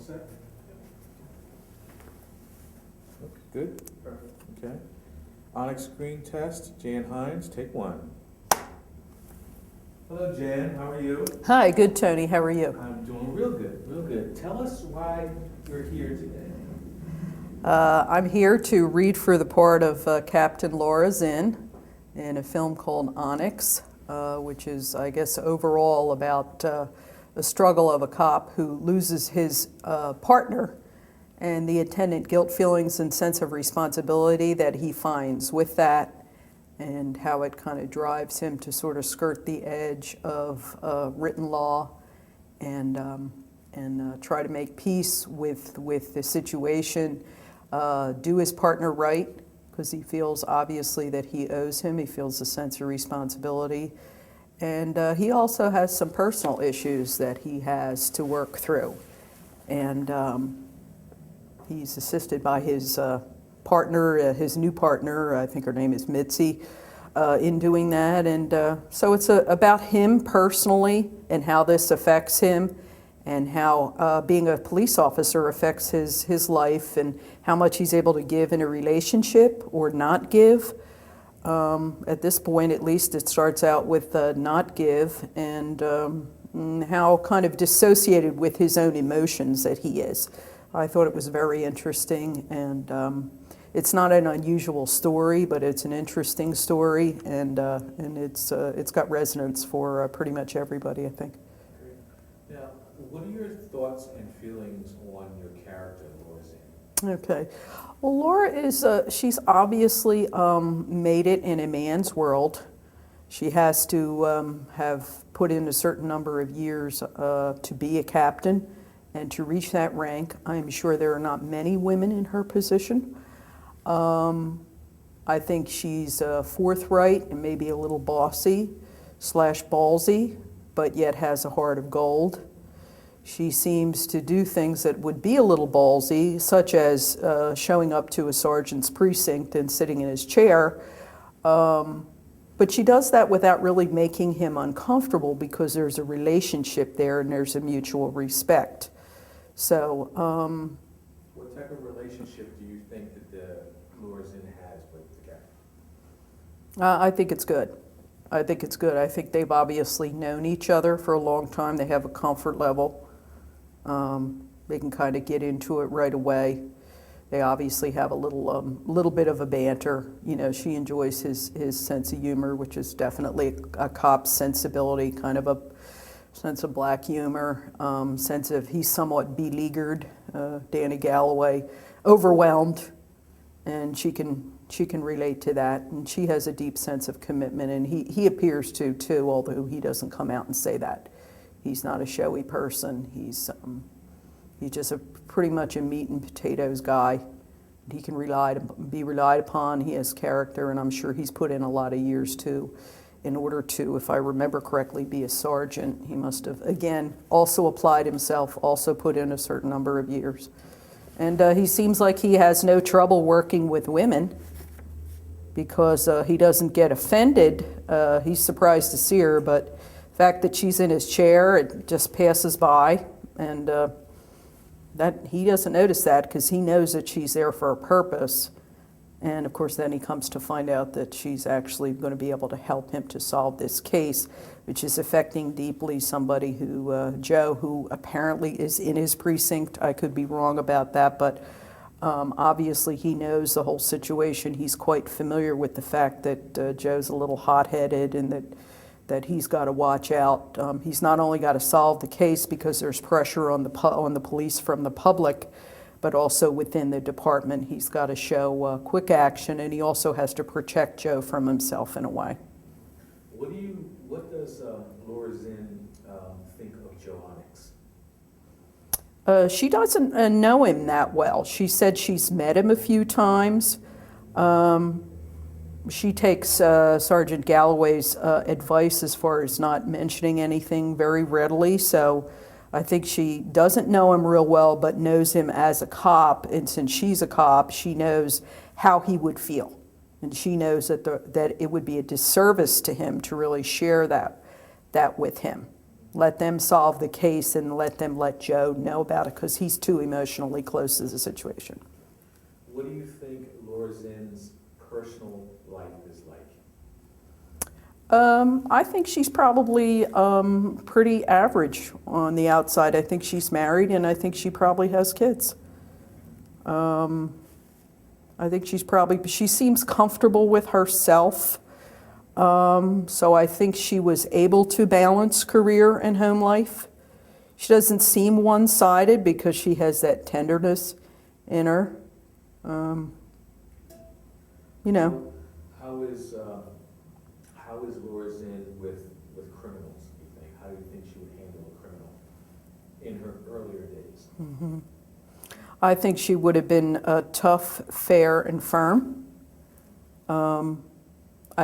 set? Okay, good? Perfect. Okay. ONYX screen test, Jan Hines, take one. Hello, Jan, how are you? Hi, good, Tony. How are you? I'm doing real good, real good. Tell us why you're here today. I'm here to read for the part of Captain Laura Zinn in a film called ONYX, which is, I guess, overall about the struggle of a cop who loses his partner and the attendant guilt feelings and sense of responsibility that he finds with that, and how it kind of drives him to sort of skirt the edge of written law and try to make peace with the situation, do his partner right, because he feels obviously that he owes him, he feels a sense of responsibility, and he also has some personal issues that he has to work through. And he's assisted by his partner, his new partner, I think her name is Mitzi, in doing that. And so it's about him personally and how this affects him, and how being a police officer affects his life, and how much he's able to give in a relationship or not give. At this point, at least, it starts out with not give, and how kind of dissociated with his own emotions that he is. I thought it was very interesting, and it's not an unusual story, but it's an interesting story, and it's got resonance for pretty much everybody, I think. Great. Now, what are your thoughts and feelings on your character, Laura Zinn? Okay. Well, Laura is, she's obviously made it in a man's world. She has to have put in a certain number of years to be a captain and to reach that rank. I'm sure there are not many women in her position. I think she's forthright and maybe a little bossy / ballsy, but yet has a heart of gold. She seems to do things that would be a little ballsy, such as showing up to a sergeant's precinct and sitting in his chair. But she does that without really making him uncomfortable, because there's a relationship there and there's a mutual respect. So, what type of relationship do you think that the Laura Zinn has with the captain? I think it's good. I think it's good. I think they've obviously known each other for a long time. They have a comfort level. They can kind of get into it right away. They obviously have a little bit of a banter. You know, she enjoys his sense of humor, which is definitely a cop's sensibility, kind of a sense of black humor, sense of he's somewhat beleaguered, Danny Galloway, overwhelmed, and she can relate to that, and she has a deep sense of commitment, and he appears to too, although he doesn't come out and say that. He's not a showy person. He's just pretty much a meat and potatoes guy. He can be relied upon. He has character, and I'm sure he's put in a lot of years too in order to, if I remember correctly, be a sergeant. He must have, again, also applied himself, also put in a certain number of years. And he seems like he has no trouble working with women, because he doesn't get offended. He's surprised to see her, but the fact that she's in his chair, it just passes by, and that he doesn't notice that, because he knows that she's there for a purpose. And of course, then he comes to find out that she's actually going to be able to help him to solve this case, which is affecting deeply somebody who, Joe, who apparently is in his precinct. I could be wrong about that, but obviously he knows the whole situation. He's quite familiar with the fact that Joe's a little hot-headed, and that he's got to watch out. He's not only got to solve the case because there's pressure on the police from the public, but also within the department. He's got to show quick action, and he also has to protect Joe from himself in a way. What does Laura Zinn think of Joe ONYX? She doesn't know him that well. She said she's met him a few times. She takes Sergeant Galloway's advice as far as not mentioning anything very readily, so I think she doesn't know him real well, but knows him as a cop, and since she's a cop, she knows how he would feel. And she knows that it would be a disservice to him to really share that with him. let them solve the case and let Joe know about it, because he's too emotionally close to the situation. What do you think Laura Zinn's personal life is like? I think she's probably pretty average on the outside. I think she's married, and I think she probably has kids. I think she seems comfortable with herself. So I think she was able to balance career and home life. She doesn't seem one-sided because she has that tenderness in her. You know. How is Laura Zinn with criminals, do you think? How do you think she would handle a criminal in her earlier days? Mm-hmm. I think she would have been tough, fair, and firm. I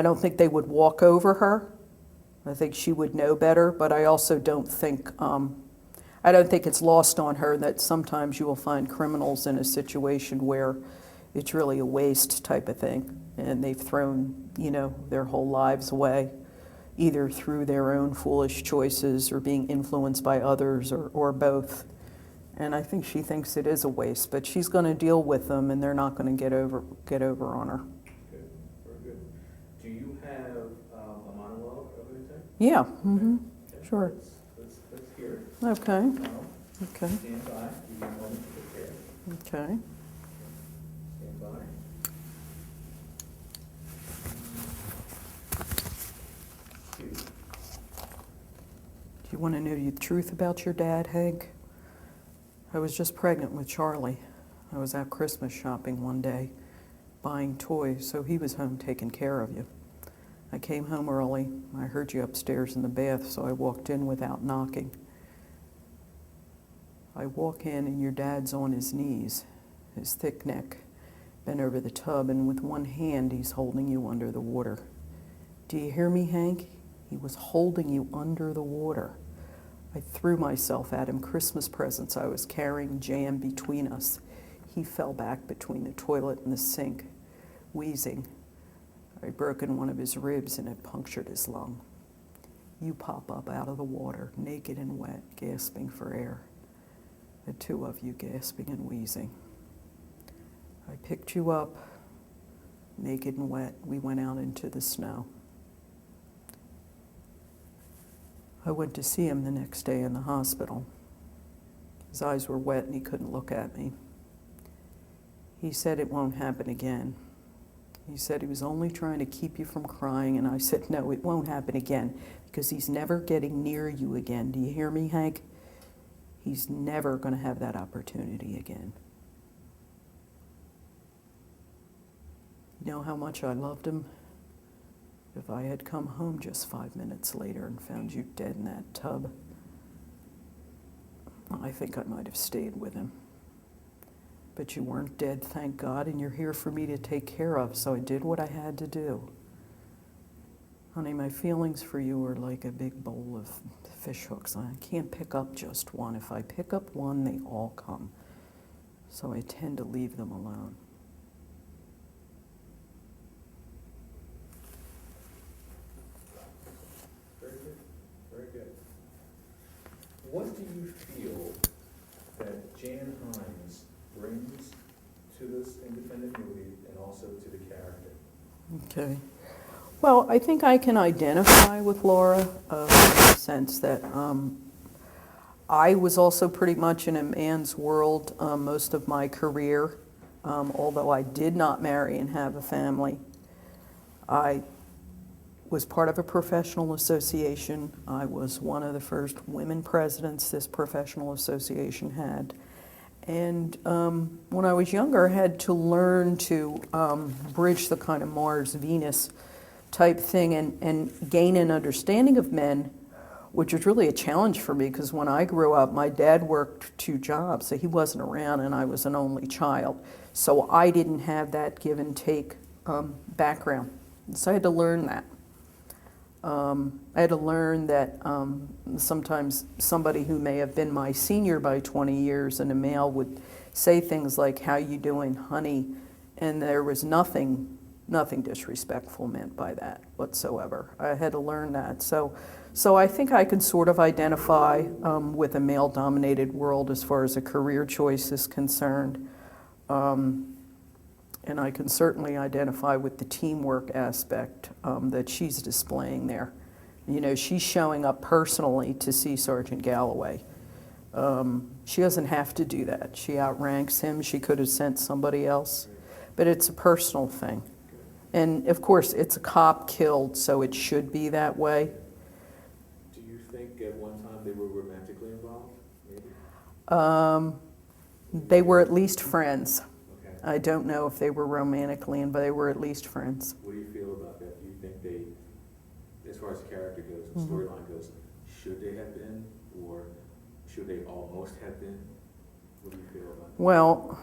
don't think they would walk over her. I think she would know better, but I also don't think it's lost on her that sometimes you will find criminals in a situation where it's really a waste type of thing, and they've thrown, their whole lives away, either through their own foolish choices or being influenced by others, or both. And I think she thinks it is a waste, but she's going to deal with them, and they're not going to get over on her. Good, very good. Do you have a monologue of anything? Yeah. Mm-hmm. Okay. Sure. Let's hear it. Okay. Okay. Stand by. You have a moment to prepare. Okay. Stand by. Cue. Do you want to know the truth about your dad, Hank? I was just pregnant with Charlie. I was out Christmas shopping one day, buying toys, so he was home taking care of you. I came home early. I heard you upstairs in the bath, so I walked in without knocking. I walk in, and your dad's on his knees, his thick neck bent over the tub, and with one hand he's holding you under the water. Do you hear me, Hank? He was holding you under the water. I threw myself at him, Christmas presents I was carrying jammed between us. He fell back between the toilet and the sink, wheezing. I'd broken one of his ribs and had punctured his lung. You pop up out of the water, naked and wet, gasping for air. The two of you gasping and wheezing. I picked you up, naked and wet. We went out into the snow. I went to see him the next day in the hospital. His eyes were wet and he couldn't look at me. He said it won't happen again. He said he was only trying to keep you from crying, and I said, no, it won't happen again, because he's never getting near you again. Do you hear me, Hank? He's never going to have that opportunity again. You know how much I loved him? If I had come home just 5 minutes later and found you dead in that tub, I think I might have stayed with him. But you weren't dead, thank God, and you're here for me to take care of, so I did what I had to do. Honey, my feelings for you are like a big bowl of fish hooks. I can't pick up just one. If I pick up one, they all come. So I tend to leave them alone. Very good. What do you feel that Jan Hines brings to this independent movie and also to the character? Okay. Well, I think I can identify with Laura in the sense that I was also pretty much in a man's world most of my career, although I did not marry and have a family. I was part of a professional association. I was one of the first women presidents this professional association had. And when I was younger, I had to learn to bridge the kind of Mars-Venus type thing and gain an understanding of men, which was really a challenge for me, because when I grew up, my dad worked 2 jobs, so he wasn't around, and I was an only child. So I didn't have that give and take background. So I had to learn that. I had to learn that sometimes somebody who may have been my senior by 20 years and a male would say things like, how you doing, honey? And there was nothing Nothing disrespectful meant by that whatsoever. I had to learn that. So I think I can sort of identify with a male-dominated world as far as a career choice is concerned. And I can certainly identify with the teamwork aspect that she's displaying there. You know, she's showing up personally to see Sergeant Galloway. She doesn't have to do that. She outranks him. She could have sent somebody else. But it's a personal thing. And of course, it's a cop killed, so it should be that way. Do you think at one time they were romantically involved, maybe? They were at least friends. Okay. I don't know if they were romantically, but they were at least friends. What do you feel about that? Do you think they, as far as the character goes, the storyline goes, should they have been, or should they almost have been? What do you feel about that? Well,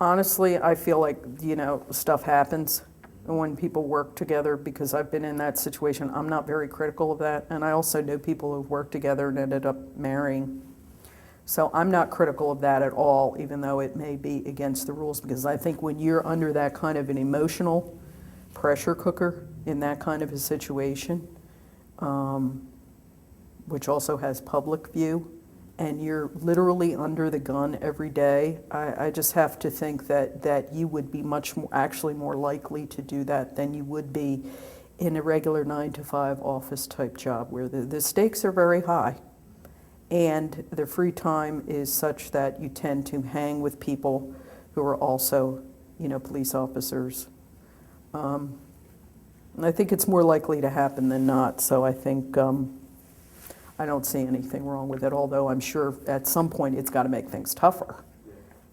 Honestly, I feel like, you know, stuff happens when people work together, because I've been in that situation. I'm not very critical of that. And I also know people who've worked together and ended up marrying. So I'm not critical of that at all, even though it may be against the rules, because I think when you're under that kind of an emotional pressure cooker in that kind of a situation, which also has public view, and you're literally under the gun every day, I just have to think that you would be much more, actually more likely to do that than you would be in a regular 9-to-5 office type job, where the stakes are very high. And the free time is such that you tend to hang with people who are also, you know, police officers. And I think it's more likely to happen than not, so I think I don't see anything wrong with it, although I'm sure at some point it's got to make things tougher,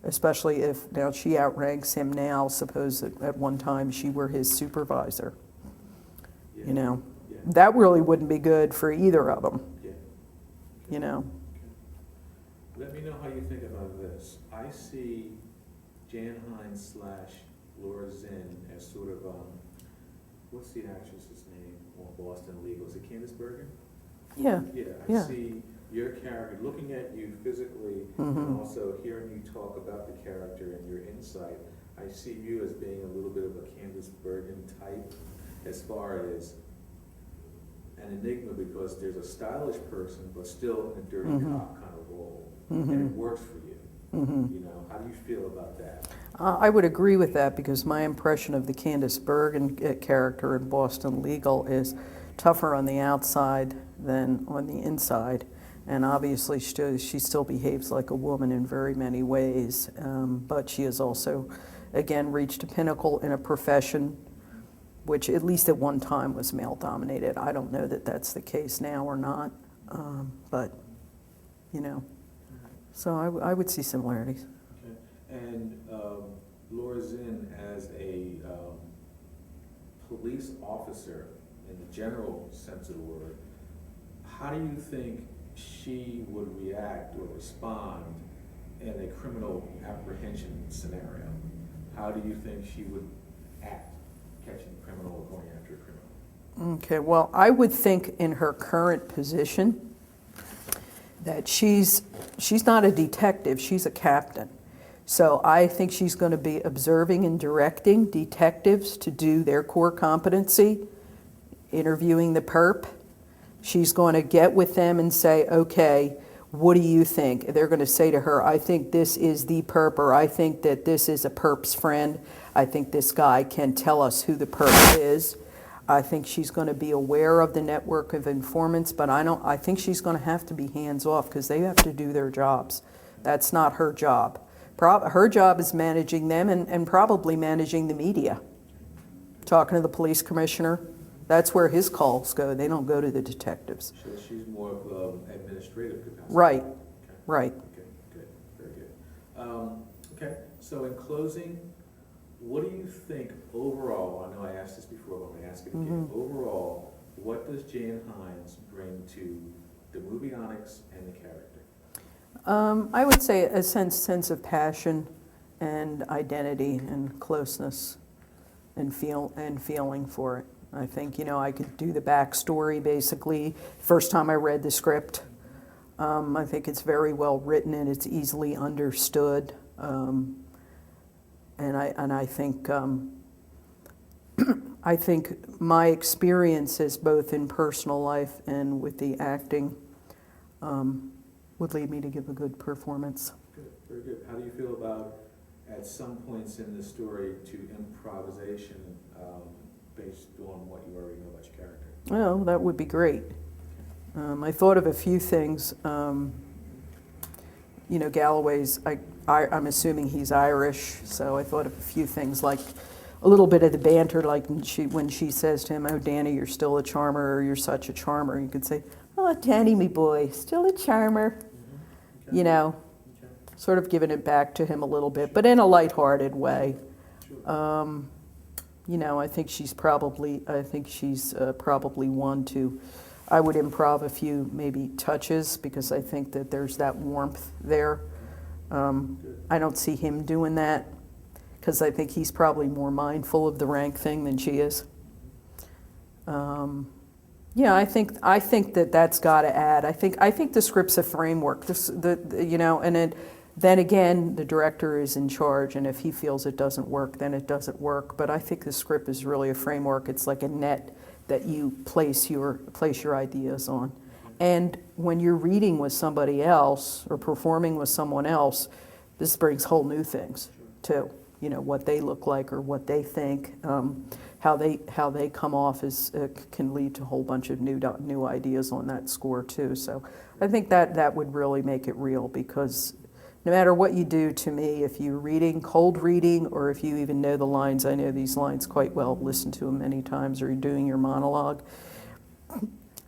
especially if now she outranks him now. Suppose that at one time she were his supervisor. yeah. You know, Yeah. that really wouldn't be good for either of them, Yeah. you know. Let me know how you think about this. I see Jan Hines / Laura Zinn as sort of, what's the actress's name on Boston Legal? Is it Candice Bergen? Yeah. Yeah, Yeah. I see your character, looking at you physically, Mhm. and also hearing you talk about the character and your insight. I see you as being a little bit of a Candice Bergen type, as far as an enigma, because there's a stylish person, but still in a dirty cop kind of role, and it works for you. You know, how do you feel about that? I would agree with that, because my impression of the Candice Bergen character in Boston Legal is tougher on the outside than on the inside. And obviously she still behaves like a woman in very many ways, but she has also, again, reached a pinnacle in a profession which at least at one time was male-dominated. I don't know that that's the case now or not, but, you know, so I would see similarities. Okay. And Laura Zinn, as a police officer in the general sense of the word, how do you think she would react or respond in a criminal apprehension scenario? How do you think she would act catching a criminal or going after a criminal? Okay, well, I would think in her current position that she's not a detective, she's a captain. So I think she's going to be observing and directing detectives to do their core competency, interviewing the perp. She's going to get with them and say, okay, what do you think? They're going to say to her, I think this is the perp, or I think that this is a perp's friend. I think this guy can tell us who the perp is. I think she's going to be aware of the network of informants, but I think she's going to have to be hands-off, because they have to do their jobs. That's not her job. Her job is managing them and probably managing the media. Talking to the police commissioner, that's where his calls go. They don't go to the detectives. So she's more of administrative capacity. Right, Okay. right. Okay, good, very good. Okay, so in closing, what do you think overall, I know I asked this before, but I'm gonna ask it again. Overall, what does Jan Hines bring to the movie ONYX and the character? I would say a sense of passion and identity and closeness and feeling for it. I think, you know, I could do the backstory basically. First time I read the script, I think it's very well written and it's easily understood. I think I think my experiences both in personal life and with the acting would lead me to give a good performance. Good, very good. How do you feel about, at some points in the story, to improvisation based on what you already know about your character? Well, that would be great. I thought of a few things. You know, Galloway's, I'm assuming he's Irish, so I thought of a few things like a little bit of the banter, like when she says to him, "Oh, Danny, you're still a charmer," or "You're such a charmer." You could say, "Oh, Danny, me boy, still a charmer." Okay. You know, sort of giving it back to him a little bit, but in a lighthearted way. Sure. You know, I think she's probably one to, I would improv a few maybe touches because I think that there's that warmth there. I don't see him doing that because I think he's probably more mindful of the rank thing than she is. Yeah, I think that that's got to add. I think the script's a framework. You know, and then again, the director is in charge, and if he feels it doesn't work, then it doesn't work. But I think the script is really a framework. It's like a net that you place your ideas on. And when you're reading with somebody else or performing with someone else, this brings whole new things too. You know, what they look like or what they think, how they come off can lead to a whole bunch of new ideas on that score too. So I think that would really make it real, because no matter what you do, to me, if you're reading, cold reading, or if you even know the lines, I know these lines quite well, listened to them many times, or you're doing your monologue,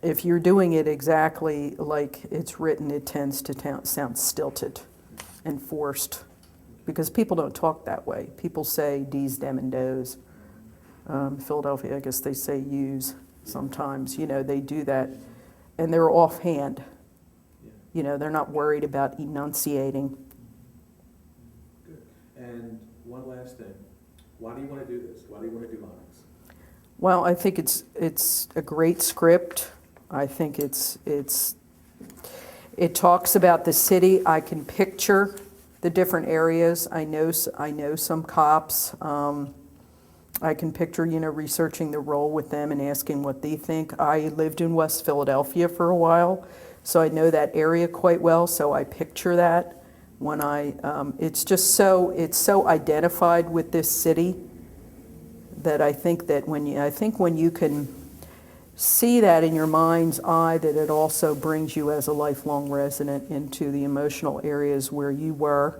if you're doing it exactly like it's written, it tends to sound stilted and forced, because people don't talk that way. People say dees, dem, and does. Philadelphia, I guess they say yous sometimes. You know, they do that, and they're offhand. You know, they're not worried about enunciating. Good. And one last thing. Why do you want to do this? Why do you want to do ONYX? Well, I think it's a great script. I think it talks about the city. I can picture the different areas. I know some cops. I can picture, you know, researching the role with them and asking what they think. I lived in West Philadelphia for a while, so I know that area quite well, so I picture that when it's so identified with this city that I think when you can see that in your mind's eye, that it also brings you as a lifelong resident into the emotional areas where you were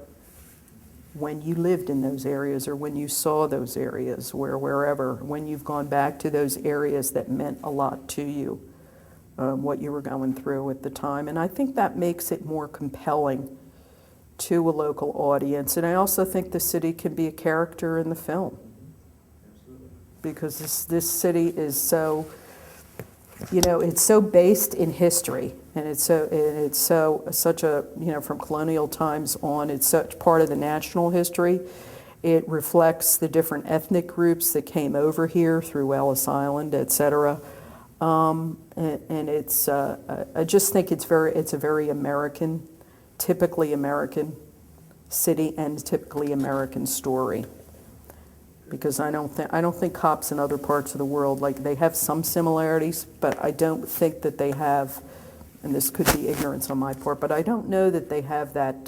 when you lived in those areas, or when you saw those areas, wherever, when you've gone back to those areas that meant a lot to you. What you were going through at the time. And I think that makes it more compelling to a local audience. And I also think the city can be a character in the film. Absolutely. Because this city is so, you know, it's so based in history. And it's such a, you know, from colonial times on, it's such part of the national history. It reflects the different ethnic groups that came over here through Ellis Island, et cetera. And it's, I just think it's a very American, typically American city and typically American story. Because I don't think cops in other parts of the world, like, they have some similarities, but I don't think that they have, and this could be ignorance on my part, but I don't know that they have that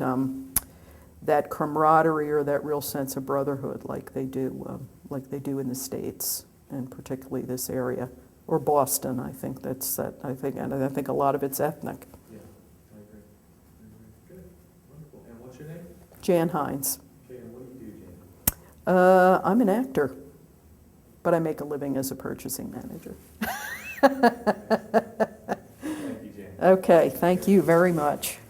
that camaraderie or that real sense of brotherhood like they do in the States, and particularly this area. Or Boston, I think I think a lot of it's ethnic. Yeah, I agree. Good, wonderful. And what's your name? Jan Hines. Okay, and what do you do, Jan? I'm an actor, but I make a living as a purchasing manager. Thank you, Jan. Okay, thank you very much.